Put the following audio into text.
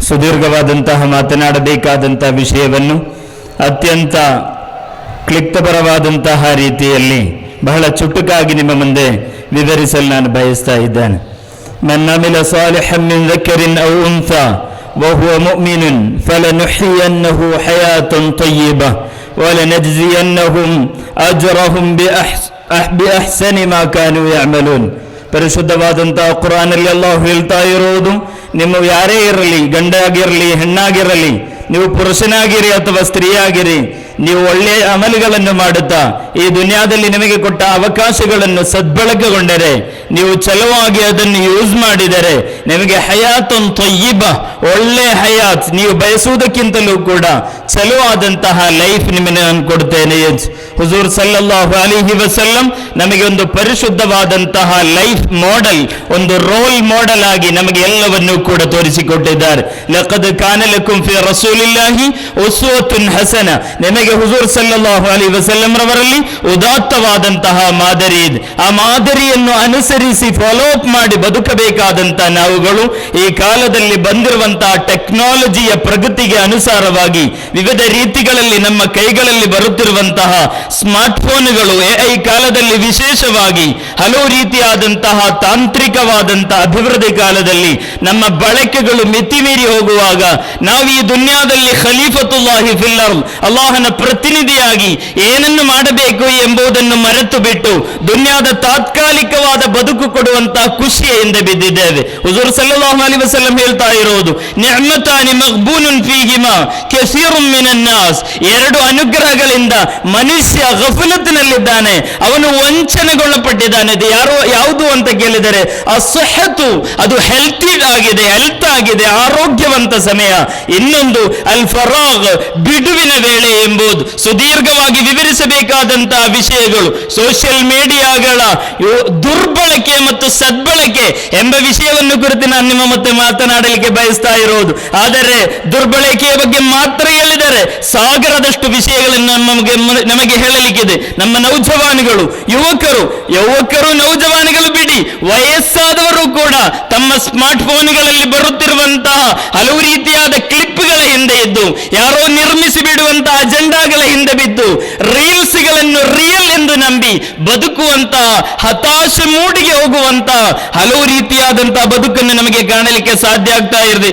ಸುದೀರ್ಘವಾದಂತಹ ಮಾತನಾಡಬೇಕಾದಂತಹ ವಿಷಯವನ್ನು ಅತ್ಯಂತ ಕ್ಲಿಪ್ತಪರವಾದಂತಹ ರೀತಿಯಲ್ಲಿ ಬಹಳ ಚುಟುಕಾಗಿ ನಿಮ್ಮ ಮುಂದೆ ವಿವರಿಸಲು ನಾನು ಬಯಸ್ತಾ ಇದ್ದೇನೆ. ಮನ್ ಅಮಿಲ ಸಾಲಿಹನ್ ಮಿನ್ ذكرٍ أو أنثى وهو مؤمن فلنحيينه حياة طيبة ولنجزينهم أجرهم بأحسن ما كانوا يعملون. ಪರಿಶುದ್ಧವಾದಂತಹ ಕುರ್ಆನಲ್ಲಿ ಅಲ್ಲಾಹ್ ಹೇಳ್ತಾ ಇರೋದು, ನಿಮ್ಮ ಯಾರೇ ಇರಲಿ, ಗಂಡಾಗಿರಲಿ ಹೆಣ್ಣಾಗಿರಲಿ, ನೀವು ಪುರುಷನಾಗಿರಿ ಅಥವಾ ಸ್ತ್ರೀಯಾಗಿರಿ, ನೀವು ಒಳ್ಳೆಯ ಅಮಲುಗಳನ್ನು ಮಾಡುತ್ತಾ ಈ ದುನಿಯಾದಲ್ಲಿ ನಿಮಗೆ ಕೊಟ್ಟ ಅವಕಾಶಗಳನ್ನು ಸದ್ಬಳಕೆಗೊಂಡರೆ, ನೀವು ಚಲವಾಗಿ ಅದನ್ನು ಯೂಸ್ ಮಾಡಿದರೆ ನಿಮಗೆ ಹಯಾತುನ್ ತಯ್ಯಿಬ, ಒಳ್ಳೆ ಹಯಾತ್, ನೀವು ಬಯಸುವುದಕ್ಕಿಂತಲೂ ಕೂಡ ಚಲುವಾದಂತಹ ಲೈಫ್ ನಿಮಗೆ ನಾನು ಕೊಡ್ತೇನೆ. ಹುಜೂರ್ ಸಲ್ಲಲ್ಲಾಹು ಅಲೈಹಿ ವಸಲ್ಲಂ ನಮಗೆ ಒಂದು ಪರಿಶುದ್ಧವಾದಂತಹ ಲೈಫ್ ಮಾಡೆಲ್, ಒಂದು ರೋಲ್ ಮಾಡೆಲ್ ಆಗಿ ನಮಗೆ ಎಲ್ಲವನ್ನೂ ಕೂಡ ತೋರಿಸಿಕೊಟ್ಟಿದ್ದಾರೆ. ಲಕದ್ ಕಾನ ಲಕುಂ ಫಿ ರಸೂಲಿಲ್ಲಾಹಿ ಉಸ್ವತುನ್ ಹಸನ, ನಿಮಗೆ ಹುಜೂರ್ ಸಲ್ಲಲ್ಲಾಹು ಅಲೈಹಿ ವಸಲ್ಲಂ ರವರಲ್ಲಿ ಉದಾತ್ತವಾದಂತಹ ಮಾದರಿ ಇದೆ. ಆ ಮಾದರಿಯನ್ನು ಅನುಸರಿಸಿ ಫಾಲೋ ಅಪ್ ಮಾಡಿ ಬದುಕಬೇಕಾದಂತಹ ನಾವುಗಳು ಈ ಕಾಲದಲ್ಲಿ ಬಂದಿರುವಂತಹ ಟೆಕ್ನಾಲಜಿಯ ಪ್ರಗತಿಗೆ ಅನುಸಾರವಾಗಿ ವಿವಿಧ ರೀತಿಗಳಲ್ಲಿ ನಮ್ಮ ಕೈಗಳಲ್ಲಿ ಬರುತ್ತಿರುವಂತಹ ಸ್ಮಾರ್ಟ್ ಫೋನ್ಗಳು, ಎಐ ಕಾಲದಲ್ಲಿ ವಿಶೇಷವಾಗಿ ಹಲವು ರೀತಿಯಾದಂತಹ ತಾಂತ್ರಿಕವಾದಂತಹ ಅಭಿವೃದ್ಧಿ ಕಾಲದಲ್ಲಿ ನಮ್ಮ ಬಳಕೆಗಳು ಮಿತಿಮೀರಿ ಹೋಗುವಾಗ ನಾವು ಈ ದುನಿಯಾದಲ್ಲಿ ಖಲೀಫತುಲ್ಲಾಹಿ ಫಿಲ್ ಅರ್ದ್, ಅಲ್ಲಾಹನ ಪ್ರತಿನಿಧಿಯಾಗಿ ಏನನ್ನು ಮಾಡಬೇಕು ಎಂಬುದನ್ನು ಮರೆತು ಬಿಟ್ಟು ದುನಿಯಾದ ತಾತ್ಕಾಲಿಕವಾದ ಬದುಕು ಕೊಡುವಂತಹ ಖುಷಿಯಿಂದ ಬಿದ್ದಿದ್ದೇವೆ. ಹುಜೂರ್ ಸಲ್ಲಲ್ಲಾಹು ಅಲೈಹಿ ವಸಲ್ಲಂ ಹೇಳ್ತಾ ಇರೋದು, ನಿಅಮತಾನಿ ಮಗ್ಬೂನುನ್ ಫೀಹಿಮಾ ಕಸೀರುನ್ ಮಿನನ್ ನಾಸ್, ಎರಡು ಅನುಗ್ರಹಗಳಿಂದ ಮನುಷ್ಯ ಗಫಲತಿನಲ್ಲಿದ್ದಾನೆ, ಅವನು ವಂಚನೆಗೊಳಪಟ್ಟಿದ್ದಾನೆ. ಅದು ಯಾವುದು ಅಂತ ಕೇಳಿದರೆ ಅಸ್ಸಹತು, ಅದು ಹೆಲ್ತ್ ಆಗಿದೆ, ಆರೋಗ್ಯವಂತ ಸಮಯ. ಇನ್ನೊಂದು ಅಲ್ ಫರಾಗ್, ಬಿಡುವಿನ ವೇಳೆ ಎಂಬುದು. ಸುದೀರ್ಘವಾಗಿ ವಿವರಿಸಬೇಕಾದಂತಹ ವಿಷಯಗಳು, ಸೋಷಿಯಲ್ ಮೀಡಿಯಾಗಳ ದುರ್ಬಳಕೆ ಮತ್ತು ಸದ್ಬಳಕೆ ಎಂಬ ವಿಷಯವನ್ನು ಕುರಿತು ನಾನು ನಿಮ್ಮ ಮತ್ತೆ ಮಾತನಾಡಲಿಕ್ಕೆ ಬಯಸ್ತಾ ಇರೋದು. ಆದರೆ ದುರ್ಬಳಕೆಯ ಬಗ್ಗೆ ಮಾತ್ರ ಹೇಳಿದರೆ ಸಾಗರದಷ್ಟು ವಿಷಯಗಳನ್ನು ನಮಗೆ ಹೇಳಲಿಕ್ಕಿದೆ. ನಮ್ಮ ನೌಜವಾನಿಗಳು, ಯುವಕರು ನೌಜವಾನಿಗಳು ಬಿಡಿ, ವಯಸ್ಸಾದವರು ಕೂಡ ತಮ್ಮ ಸ್ಮಾರ್ಟ್ ಫೋನ್ಗಳಲ್ಲಿ ಬರುತ್ತಿರುವಂತಹ ಹಲವು ರೀತಿಯಾದ ಕ್ಲಿಪ್ಗಳ ಹಿಂದೆ ಇದ್ದು, ಯಾರೋ ನಿರ್ಮಿಸಿ ಬಿಡುವಂತಹ ಅಜೆಂಡಾಗಳ ಹಿಂದೆ ಬಿದ್ದು ರೀಲ್ಸ್ಗಳನ್ನು ರಿಯಲ್ ಎಂದು ನಂಬಿ ಬದುಕುವಂತಹ ಹತಾಶೆ ಮೂಡಿಗೆ ಹೋಗುವಂತಹ ಹಲವು ರೀತಿಯಾದಂತಹ ಬದುಕನ್ನು ನಮಗೆ ಕಾಣಲಿಕ್ಕೆ ಸಾಧ್ಯ ಆಗ್ತಾ ಇದೆ.